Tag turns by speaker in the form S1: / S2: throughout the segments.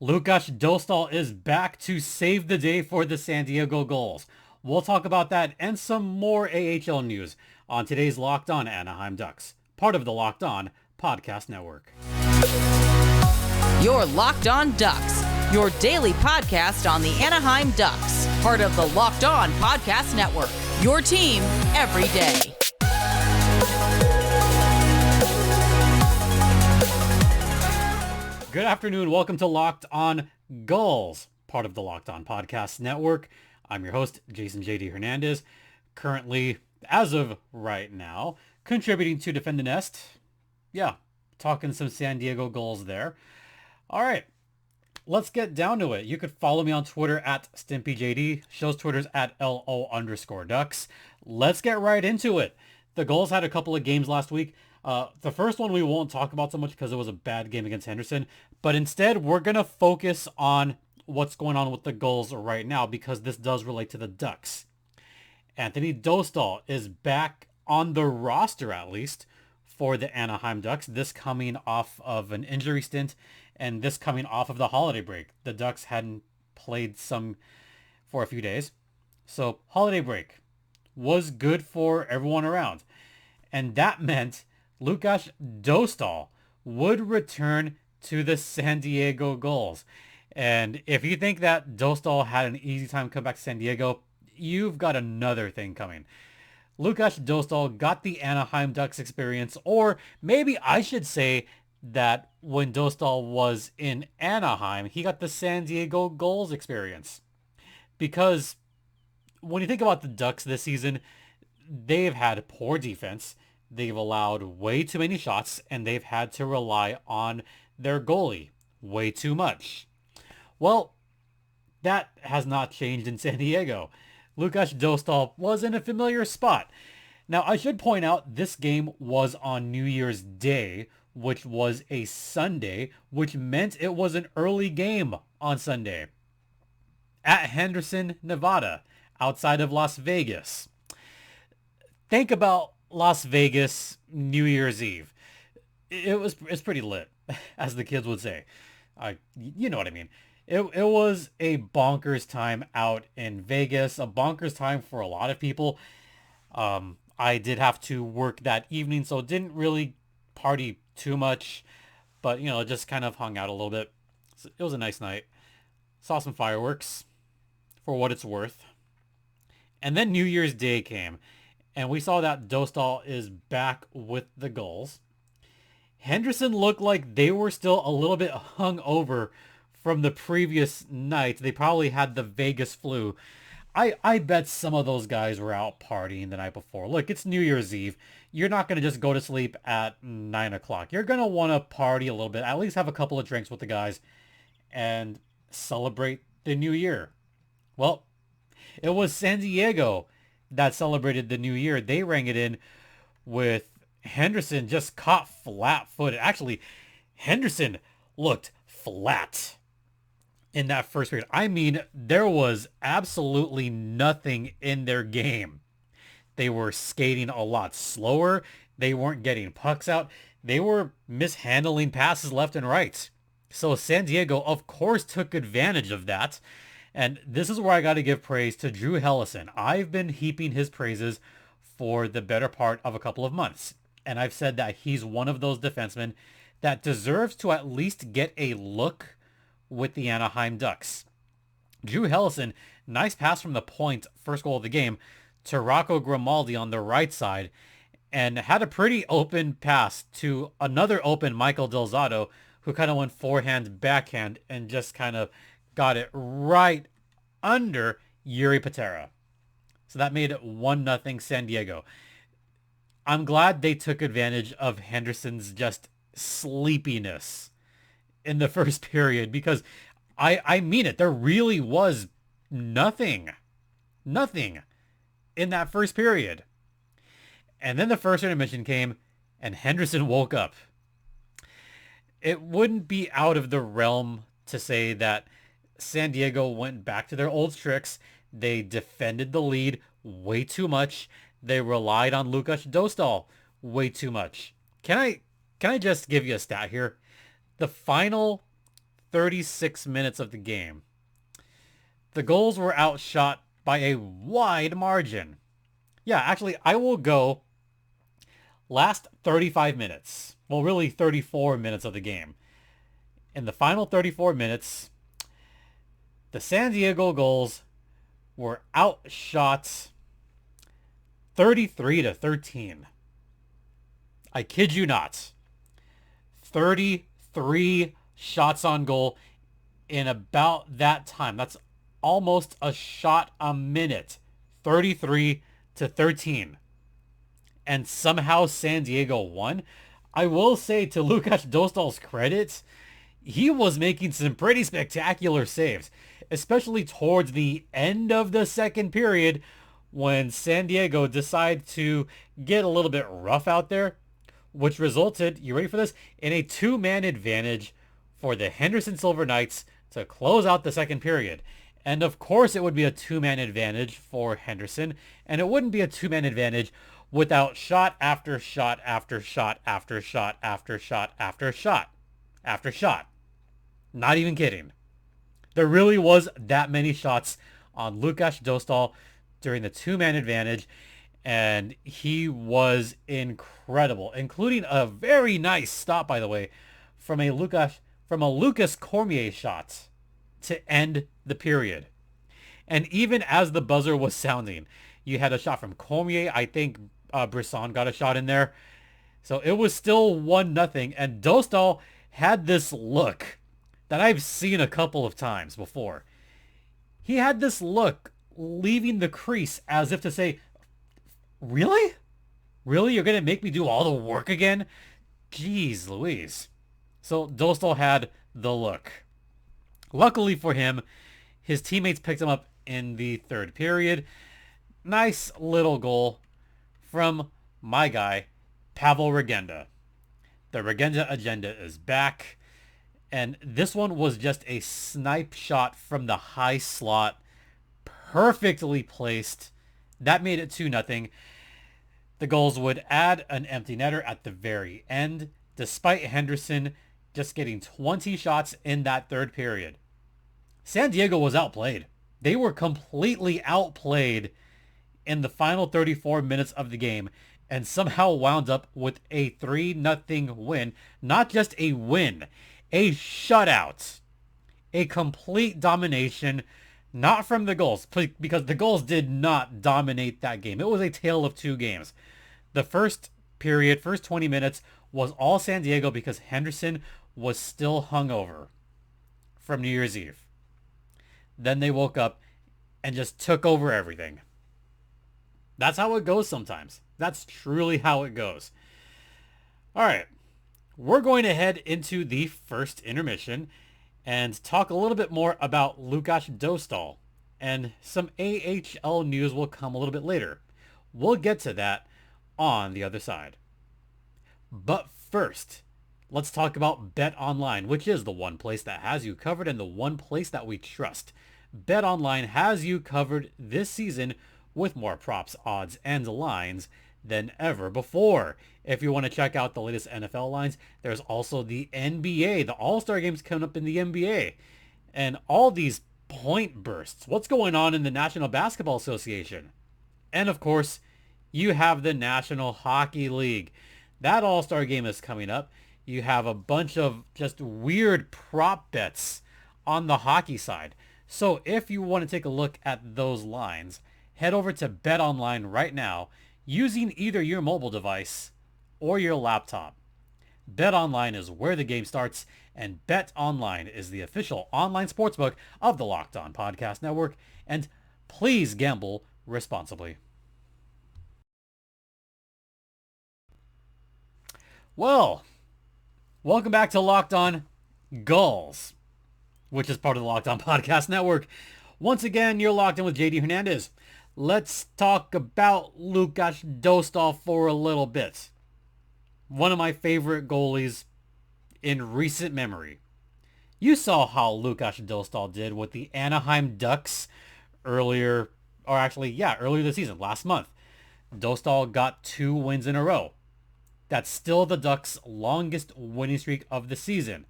S1: Lukas Dostal is back to save the day for the San Diego Gulls. We'll talk about that and some more AHL news on today's Locked On Anaheim Ducks, part of the Locked On Podcast Network.
S2: Your Locked On Ducks, your daily podcast on the Anaheim Ducks, part of the Locked On Podcast Network, your team every day.
S1: Good afternoon. Welcome to Locked On Gulls, part of the Locked On Podcast Network. I'm your host, JD Hernandez, currently, as of right now, contributing to Defend the Nest. Yeah, talking some San Diego Gulls there. All right, let's get down to it. You could follow me on Twitter at StimpyJD. Show's Twitter's at LO_Ducks. Let's get right into it. The Gulls had a couple of games last week. The first one we won't talk about so much because it was a bad game against Henderson, but instead we're going to focus on what's going on with the Gulls right now because this does relate to the Ducks. Anthony Dostal is back on the roster, at least, for the Anaheim Ducks, this coming off of an injury stint and this coming off of the holiday break. The Ducks hadn't played for a few days, so holiday break was good for everyone around. And that meant Lukas Dostal would return to the San Diego Gulls. And if you think that Dostal had an easy time coming back to San Diego, you've got another thing coming. Lukas Dostal got the Anaheim Ducks experience, or maybe I should say that when Dostal was in Anaheim, he got the San Diego Gulls experience. Because when you think about the Ducks this season, they've had poor defense. They've allowed way too many shots, and they've had to rely on their goalie way too much. Well, that has not changed in San Diego. Lukas Dostal was in a familiar spot. Now, I should point out this game was on New Year's Day, which was a Sunday, which meant it was an early game on Sunday at Henderson, Nevada, outside of Las Vegas. Think about Las Vegas New Year's Eve. It's pretty lit, as the kids would say. You know what I mean. It was a bonkers time out in Vegas, a bonkers time for a lot of people. I did have to work that evening, so didn't really party too much, but just kind of hung out a little bit. So it was a nice night. Saw some fireworks, for what it's worth. And then New Year's Day came. And we saw that Dostal is back with the Gulls. Henderson looked like they were still a little bit hungover from the previous night. They probably had the Vegas flu. I bet some of those guys were out partying the night before. Look, it's New Year's Eve. You're not going to just go to sleep at 9 o'clock. You're going to want to party a little bit, at least have a couple of drinks with the guys and celebrate the new year. Well, it was San Diego that celebrated the new year. They rang it in with Henderson just caught flat-footed. Actually, Henderson looked flat in that first period. I mean, there was absolutely nothing in their game. They were skating a lot slower. They weren't getting pucks out. They were mishandling passes left and right. So San Diego, of course, took advantage of that. And this is where I got to give praise to Drew Helleson. I've been heaping his praises for the better part of a couple of months. And I've said that he's one of those defensemen that deserves to at least get a look with the Anaheim Ducks. Drew Helleson, nice pass from the point, first goal of the game, to Rocco Grimaldi on the right side, and had a pretty open pass to another open Michael Del Zotto, who kind of went forehand, backhand, and just kind of got it right under Yuri Patera. So that made it 1-0 San Diego. I'm glad they took advantage of Henderson's just sleepiness in the first period, because I mean it. There really was nothing in that first period. And then the first intermission came and Henderson woke up. It wouldn't be out of the realm to say that San Diego went back to their old tricks. They defended the lead way too much. They relied on Lukas Dostal way too much. Can I just give you a stat here? The final 36 minutes of the game, the Gulls were outshot by a wide margin. Yeah, actually, I will go last 35 minutes. Well, really 34 minutes of the game. In the final 34 minutes, the San Diego Gulls were outshot 33-13. I kid you not. 33 shots on goal in about that time. That's almost a shot a minute. 33-13. And somehow San Diego won. I will say, to Lukas Dostal's credit, he was making some pretty spectacular saves, especially towards the end of the second period when San Diego decided to get a little bit rough out there, which resulted, you ready for this, in a two-man advantage for the Henderson Silver Knights to close out the second period. And of course it would be a two-man advantage for Henderson, and it wouldn't be a two-man advantage without shot after shot after shot after shot after shot after shot after shot. Not even kidding. There really was that many shots on Lukas Dostal during the two-man advantage, and he was incredible, including a very nice stop, by the way, from a Lucas Cormier shot to end the period. And even as the buzzer was sounding, you had a shot from Cormier. I think Brisson got a shot in there. So it was still 1-0, and Dostal had this look that I've seen a couple of times before. He had this look leaving the crease as if to say, really? Really? You're going to make me do all the work again? Jeez Louise. So Dostal had the look. Luckily for him, his teammates picked him up in the third period. Nice little goal from my guy, Pavel Regenda. The Regenda agenda is back. And this one was just a snipe shot from the high slot. Perfectly placed. That made it 2-0. The Gulls would add an empty netter at the very end, despite Henderson just getting 20 shots in that third period. San Diego was outplayed. They were completely outplayed in the final 34 minutes of the game and somehow wound up with a 3-0 win. Not just a win, a shutout. A complete domination, not from the Gulls, because the Gulls did not dominate that game. It was a tale of two games. The first period, first 20 minutes, was all San Diego because Henderson was still hungover from New Year's Eve. Then they woke up and just took over everything. That's how it goes sometimes. That's truly how it goes. All right. We're going to head into the first intermission and talk a little bit more about Lukas Dostal. And some AHL news will come a little bit later. We'll get to that on the other side. But first, let's talk about BetOnline, which is the one place that has you covered and the one place that we trust. BetOnline has you covered this season with more props, odds, and lines than ever before. If you want to check out the latest NFL lines, there's also the NBA. The All-Star games coming up in the NBA. And all these point bursts. What's going on in the National Basketball Association? And of course, you have the National Hockey League. That All-Star game is coming up. You have a bunch of just weird prop bets on the hockey side. So if you want to take a look at those lines, head over to BetOnline right now using either your mobile device or your laptop. BetOnline is where the game starts, and BetOnline is the official online sportsbook of the Locked On Podcast Network. And please gamble responsibly. Well, welcome back to Locked On Gulls, which is part of the Locked On Podcast Network. Once again, you're locked in with JD Hernandez. Let's talk about Lukas Dostal for a little bit. One of my favorite goalies in recent memory. You saw how Lukas Dostal did with the Anaheim Ducks earlier this season, last month. Dostal got 2 wins in a row. That's still the Ducks' longest winning streak of the season.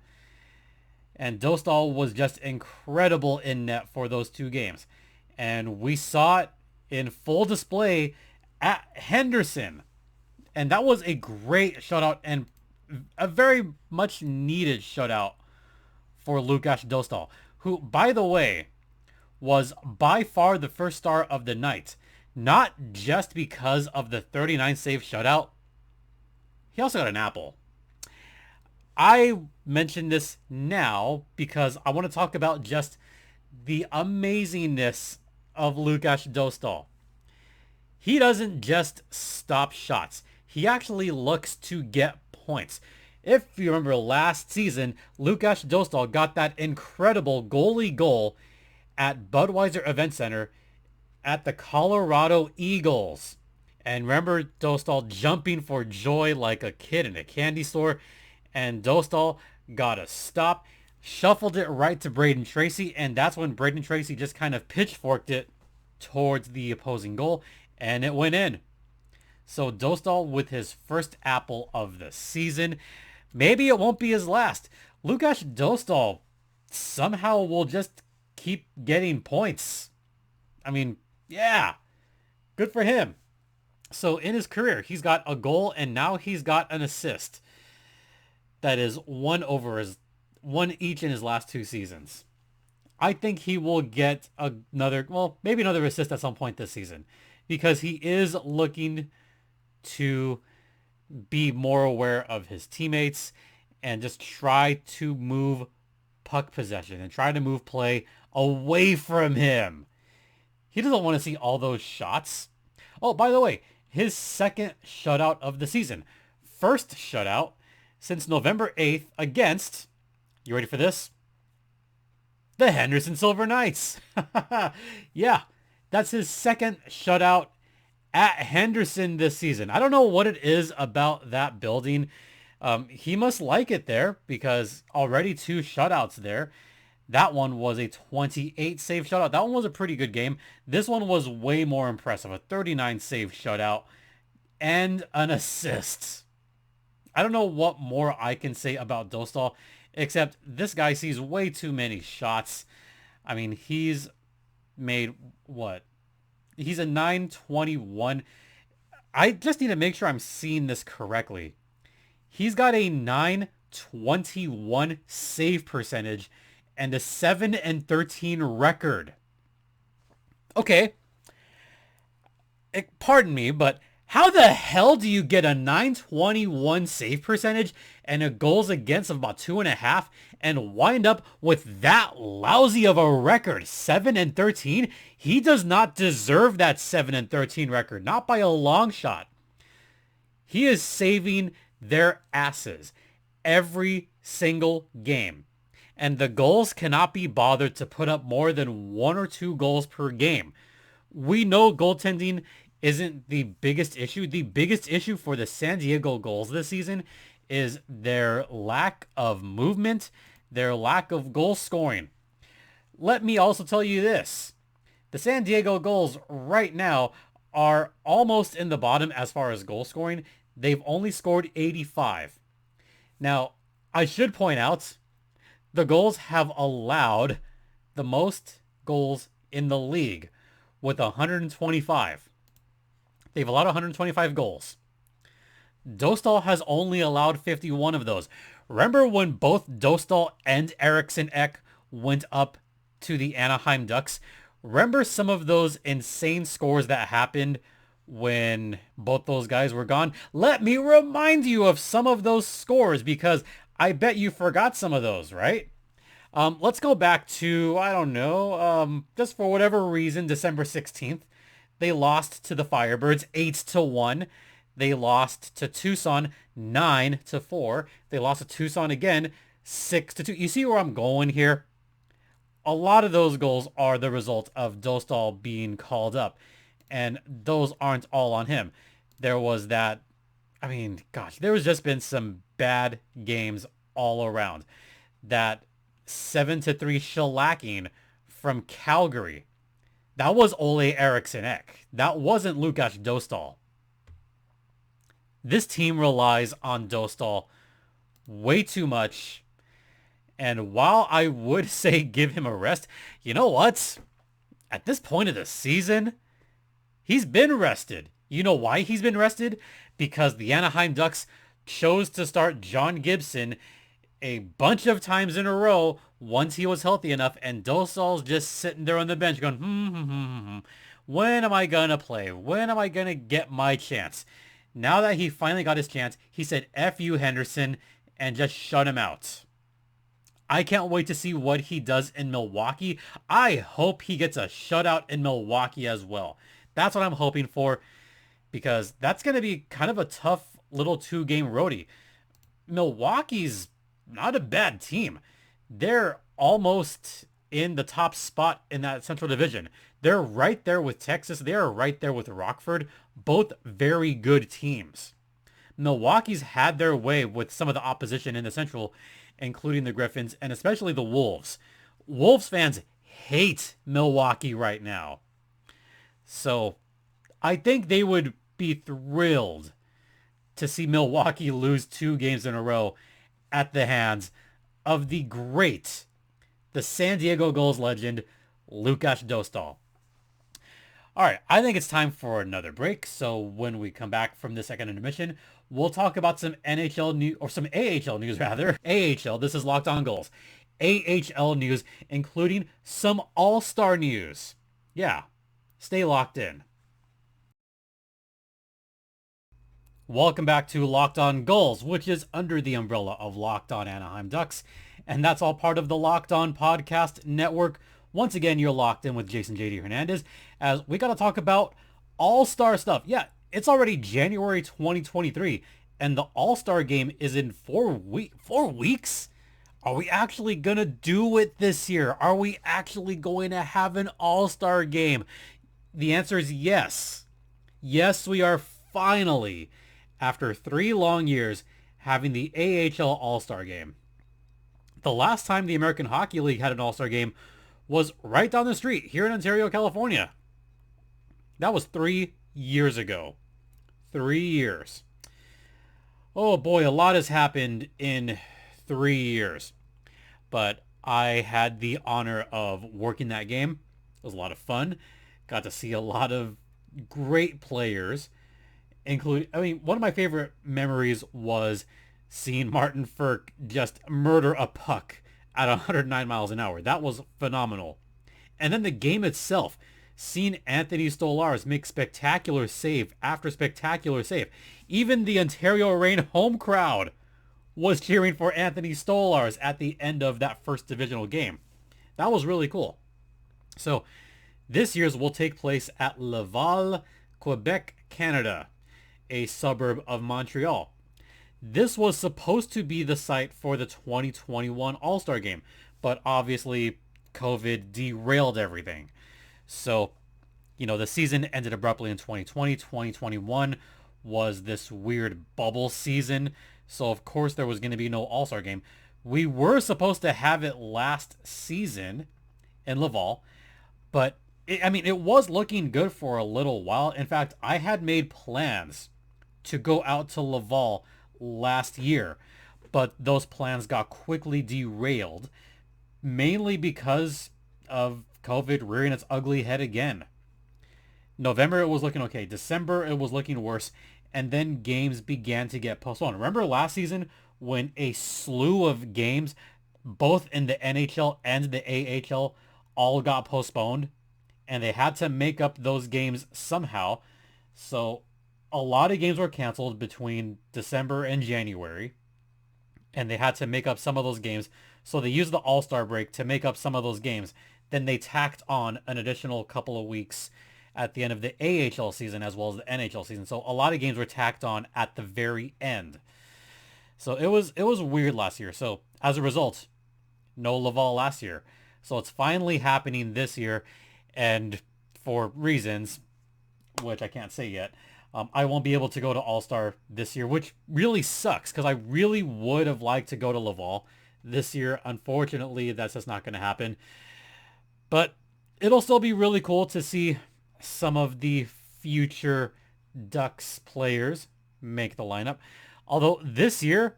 S1: And Dostal was just incredible in net for those 2 games. And we saw it in full display at Henderson. And that was a great shutout and a very much needed shutout for Lukas Dostal, who, by the way, was by far the first star of the night. Not just because of the 39 save shutout. He also got an apple. I mention this now because I want to talk about just the amazingness of Lukas Dostal. He doesn't just stop shots. He actually looks to get points. If you remember last season, Lukas Dostal got that incredible goalie goal at Budweiser Event Center at the Colorado Eagles. And remember Dostal jumping for joy like a kid in a candy store. And Dostal got a stop, shuffled it right to Braden Tracy, and that's when Braden Tracy just kind of pitchforked it towards the opposing goal, and it went in. So Dostal with his first apple of the season. Maybe it won't be his last. Lukas Dostal somehow will just keep getting points. I mean, yeah, good for him. So in his career, he's got a goal, and now he's got an assist. That is one each in his last 2 seasons. I think he will get maybe another assist at some point this season, because he is looking to be more aware of his teammates and just try to move puck possession and try to move play away from him. He doesn't want to see all those shots. Oh, by the way, his second shutout of the season. First shutout since November 8th against, you ready for this? The Henderson Silver Knights. Yeah, that's his second shutout at Henderson this season. I don't know what it is about that building. He must like it there because already 2 shutouts there. That one was a 28 save shutout. That one was a pretty good game. This one was way more impressive. A 39 save shutout and an assist. I don't know what more I can say about Dostal, except this guy sees way too many shots. I mean, he's made what? He's a 921. I just need to make sure I'm seeing this correctly. He's got a 921 save percentage and a 7-13 record. Okay. Pardon me, but how the hell do you get a 921 save percentage and a goals against of about 2.5 and wind up with that lousy of a record, 7-13? He does not deserve that 7-13 record, not by a long shot. He is saving their asses every single game. And the Gulls cannot be bothered to put up more than 1 or 2 goals per game. We know goaltending isn't the biggest issue. The biggest issue for the San Diego Gulls this season is their lack of movement, their lack of goal scoring. Let me also tell you this. The San Diego Gulls right now are almost in the bottom as far as goal scoring. They've only scored 85. Now, I should point out, the Gulls have allowed the most goals in the league with 125. They've allowed 125 goals. Dostal has only allowed 51 of those. Remember when both Dostal and Eriksson Ek went up to the Anaheim Ducks? Remember some of those insane scores that happened when both those guys were gone? Let me remind you of some of those scores because I bet you forgot some of those, right? Let's go back to, I don't know, just for whatever reason, December 16th. They lost to the Firebirds 8-1. They lost to Tucson 9-4. They lost to Tucson again 6-2. You see where I'm going here? A lot of those goals are the result of Dostal being called up. And those aren't all on him. There was that, I mean, gosh, there was just been some bad games all around. That 7-3 shellacking from Calgary. That was Ole Eriksson Ek. That wasn't Lukas Dostal. This team relies on Dostal way too much. And while I would say give him a rest, you know what? At this point of the season, he's been rested. You know why he's been rested? Because the Anaheim Ducks chose to start John Gibson a bunch of times in a row once he was healthy enough, and Dostal's just sitting there on the bench going, when am I gonna play? When am I gonna get my chance? Now that he finally got his chance, he said, F you, Henderson, and just shut him out. I can't wait to see what he does in Milwaukee. I hope he gets a shutout in Milwaukee as well. That's what I'm hoping for, because that's going to be kind of a tough little 2-game roadie. Milwaukee's not a bad team. They're almost in the top spot in that Central Division. They're right there with Texas. They're right there with Rockford. Both very good teams. Milwaukee's had their way with some of the opposition in the Central, including the Griffins and especially the Wolves. Wolves fans hate Milwaukee right now. So I think they would be thrilled to see Milwaukee lose 2 games in a row at the hands of the San Diego Gulls legend, Lukas Dostal. All right, I think it's time for another break. So when we come back from the second intermission, we'll talk about some NHL news, or some AHL news rather. AHL, this is Locked On Gulls. AHL news, including some All-Star news. Yeah, stay locked in. Welcome back to Locked On Gulls, which is under the umbrella of Locked On Anaheim Ducks. And that's all part of the Locked On Podcast Network. Once again, you're locked in with Jason JD Hernandez, as we got to talk about All-Star stuff. Yeah, it's already January 2023, and the All-Star game is in 4 weeks? Are we actually going to do it this year? Are we actually going to have an All-Star game? The answer is yes. Yes, we are finally, after 3 long years, having the AHL All-Star game. The last time the American Hockey League had an All-Star game was right down the street here in Ontario, California. That was 3 years ago. 3 years. Oh boy, a lot has happened in 3 years. But I had the honor of working that game. It was a lot of fun. Got to see a lot of great players. One of my favorite memories was seeing Martin Ferk just murder a puck at 109 miles an hour. That was phenomenal. And then the game itself, seeing Anthony Stolarz make spectacular save after spectacular save. Even the Ontario Reign home crowd was cheering for Anthony Stolarz at the end of that first divisional game. That was really cool. So this year's will take place at Laval, Quebec, Canada, a suburb of Montreal. This was supposed to be the site for the 2021 All-Star Game, but obviously COVID derailed everything. So, the season ended abruptly in 2020. 2021 was this weird bubble season. So, of course, there was going to be no All-Star Game. We were supposed to have it last season in Laval, but it was looking good for a little while. In fact, I had made plans to go out to Laval last year, but those plans got quickly derailed, mainly because of COVID rearing its ugly head again. November, it was looking okay. December, it was looking worse, and then games began to get postponed. Remember last season when a slew of games, both in the NHL and the AHL, all got postponed, and they had to make up those games somehow. So a lot of games were canceled between December and January, and they had to make up some of those games. So they used the All-Star break to make up some of those games. Then they tacked on an additional couple of weeks at the end of the AHL season as well as the NHL season. So a lot of games were tacked on at the very end. So it was weird last year. So as a result, no Laval last year. So it's finally happening this year, and for reasons which I can't say yet, I won't be able to go to All-Star this year, which really sucks because I really would have liked to go to Laval this year. Unfortunately, that's just not going to happen. But it'll still be really cool to see some of the future Ducks players make the lineup. Although this year,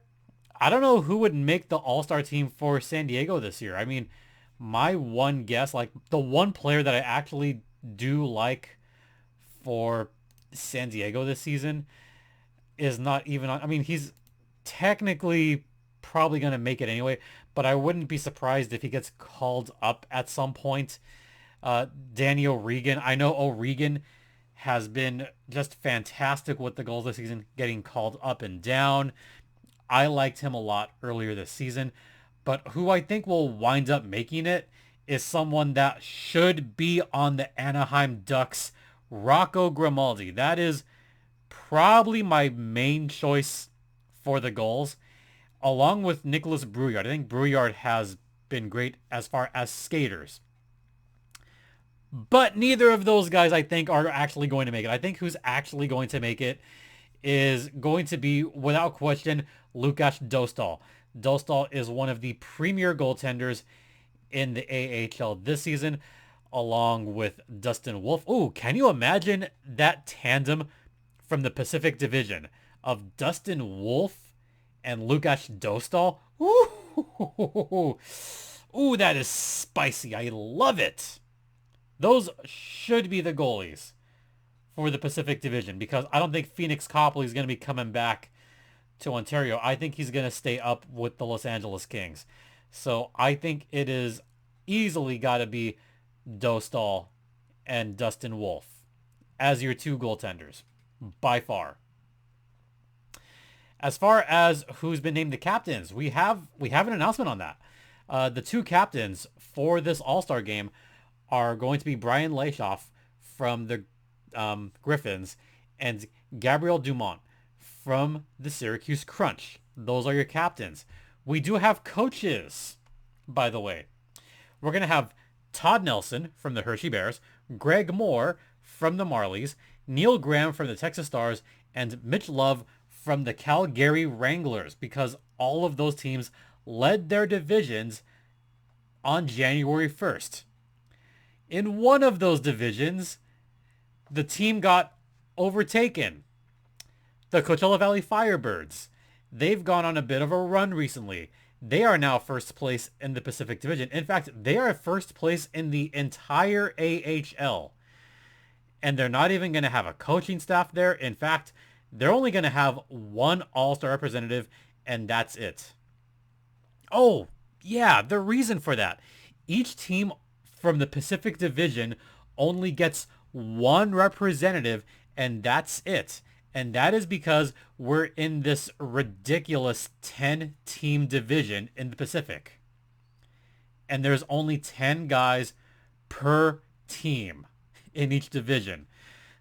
S1: I don't know who would make the All-Star team for San Diego this year. I mean, my one guess, like the one player that I actually do like for San Diego this season is not even on. I mean, he's technically probably going to make it anyway, but I wouldn't be surprised if he gets called up at some point. Danny O'Regan. I know O'Regan has been just fantastic with the Gulls this season, getting called up and down. I liked him a lot earlier this season, but who I think will wind up making it is someone that should be on the Anaheim Ducks, Rocco Grimaldi. That is probably my main choice for the Gulls, along with Nicholas Brouillard. I think Brouillard has been great as far as skaters. But neither of those guys, I think, are actually going to make it. I think who's actually going to make it is going to be, without question, Lukas Dostal. Dostal is one of the premier goaltenders in the AHL this season, along with Dustin Wolf. Ooh, can you imagine that tandem from the Pacific Division of Dustin Wolf and Lukas Dostal? Ooh, ooh, that is spicy. I love it. Those should be the goalies for the Pacific Division, because I don't think Phoenix Copley is going to be coming back to Ontario. I think he's going to stay up with the Los Angeles Kings. So I think it is easily got to be Dostal and Dustin Wolf as your two goaltenders, by far. As far as who's been named the captains, we have an announcement on that. The two captains for this All-Star game are going to be Brian Leishoff from the Griffins and Gabriel Dumont from the Syracuse Crunch. Those are your captains. We do have coaches, by the way. We're going to have Todd Nelson from the Hershey Bears, Greg Moore from the Marlies, Neil Graham from the Texas Stars, and Mitch Love from the Calgary Wranglers, because all of those teams led their divisions on January 1st. In one of those divisions, the team got overtaken. The Coachella Valley Firebirds. They've gone on a bit of a run recently. They are now first place in the Pacific Division. In fact, they are first place in the entire AHL. And they're not even going to have a coaching staff there. In fact, they're only going to have one All-Star representative, and that's it. Oh, yeah, the reason for that. Each team from the Pacific Division only gets one representative, and that's it. And that is because we're in this ridiculous 10-team division in the Pacific. And there's only 10 guys per team in each division.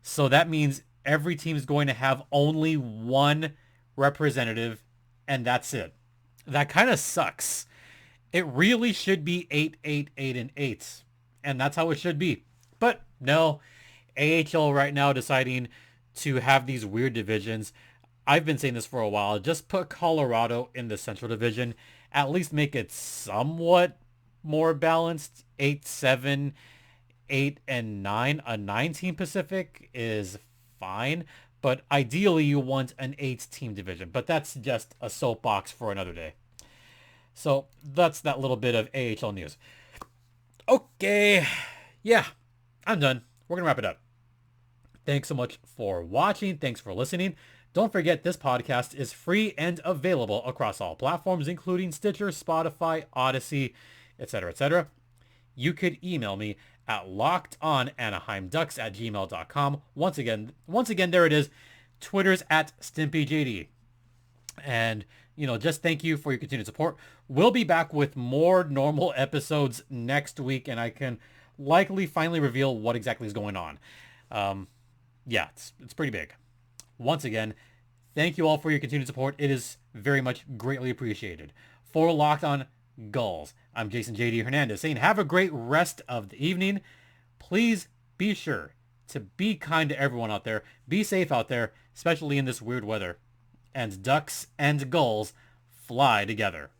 S1: So that means every team is going to have only one representative, and that's it. That kind of sucks. It really should be 8, 8, 8, and 8. And that's how it should be. But no, AHL right now deciding to have these weird divisions. I've been saying this for a while. Just put Colorado in the Central Division. At least make it somewhat more balanced. 8, 7, 8, and 9. A 9-team Pacific is fine. But ideally you want an 8-team division. But that's just a soapbox for another day. So that's that little bit of AHL news. Okay. Yeah, I'm done. We're going to wrap it up. Thanks so much for watching. Thanks for listening. Don't forget, this podcast is free and available across all platforms, including Stitcher, Spotify, Odyssey, etc., etc. You could email me at lockedonanaheimducks@gmail.com. Once again, there it is. Twitter's at StimpyJD. And, just thank you for your continued support. We'll be back with more normal episodes next week, and I can likely finally reveal what exactly is going on. Yeah, it's pretty big. Once again, thank you all for your continued support. It is very much greatly appreciated. For Locked On Gulls, I'm Jason JD Hernandez saying have a great rest of the evening. Please be sure to be kind to everyone out there. Be safe out there, especially in this weird weather. And Ducks and Gulls fly together.